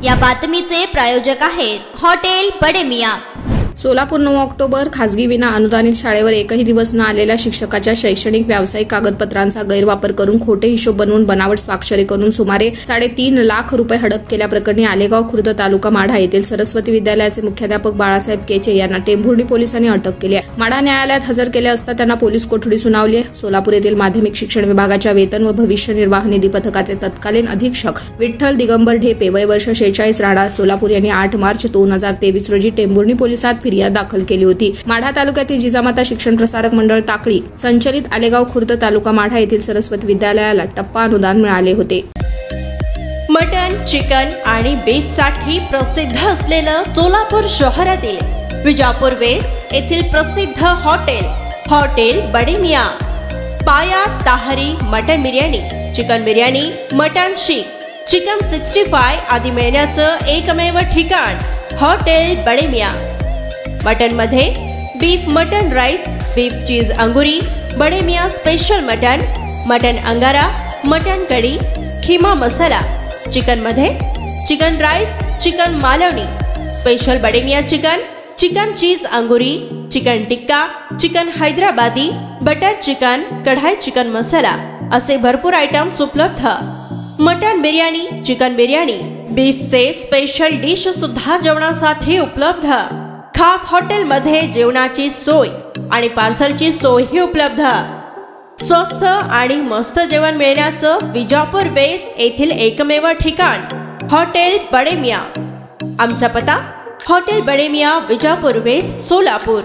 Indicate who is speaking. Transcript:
Speaker 1: या बातमीचे प्रायोजक आहेत हॉटेल बडे मियां।
Speaker 2: सोलापूर 9 ऑक्टोबर खासगी विना अनुदानित शाळेवर एकही दिवस न आलेल्या शिक्षकाच्या शैक्षणिक व्यावसायिक कागदपत्रांचा गैरवापर करून खोटे हिशोब बनवून बनावट स्वाक्षरी करून सुमारे 3.5 लाख रुपये हडप केल्याप्रकरणी आलेगाव खुर्द तालुका माढा येथील सरस्वती विद्यालयाचे मुख्याध्यापक बाळासाहेब केचे यांना टेंभुर्णी पोलिसांनी अटक केली आहे। माढा न्यायालयात हजर केले असता त्यांना पोलीस कोठडी सुनावली आहे। सोलापूर येथील माध्यमिक शिक्षण विभागाच्या वेतन व भविष्य निर्वाह निधी पथकाचे तत्कालीन अधीक्षक विठ्ठल दिगंबर ढेपे वय वर्ष 46 राहणार सोलापूर यांनी 8 मार्च 2023 रोजी टेंभुर्णी पोलिसात फिर्याद दाखल केली होती। माढा तालुक्यातील जिजामाता शिक्षण प्रसारक मंडळ ताकळी संचलित आलेगाव खुर्द तालुका माढा येथील सरस्वती विद्यालयाला टप्पा अनुदान मिळाले होते।
Speaker 3: मटन, चिकन आणि बीफ साठी प्रसिद्ध असलेलं सोलापूर शहरातील विजापूर वेस्ट येथील प्रसिद्ध hotel Bade Miyan. Paya tahari mutton biryani, chicken biryani, mutton seekh, chicken 65 आदी मिळण्याचं एकमेव ठिकाण हॉटेल बडे मियां। मटन मध्ये beef mutton rice, beef cheese angoori, Bade Miyan special mutton, mutton angara, mutton kadhi, keema masala. Chicken मध्ये chicken rice, chicken Malvani, special Bade Miyan chicken, chicken cheese angoori, chicken tikka, chicken Hyderabadi, butter chicken, kadai chicken masala असे भरपूर आयटम्स उपलब्ध। मटन बिर्याणी, चिकन बिर्याणी, बीफचे स्पेशल डिश सुद्धा जेवणासाठी उपलब्ध। खास हॉटेल मध्ये जेवणाची सोय आणि पार्सलची सोयही उपलब्ध। स्वस्त आणि मस्त जेवण मिळण्याचं विजापूर वेस्ट येथील एकमेव ठिकाण हॉटेल बडे मियां। आमचा पत्ता हॉटेल बडे मियां, विजापूर वेस्ट, सोलापूर।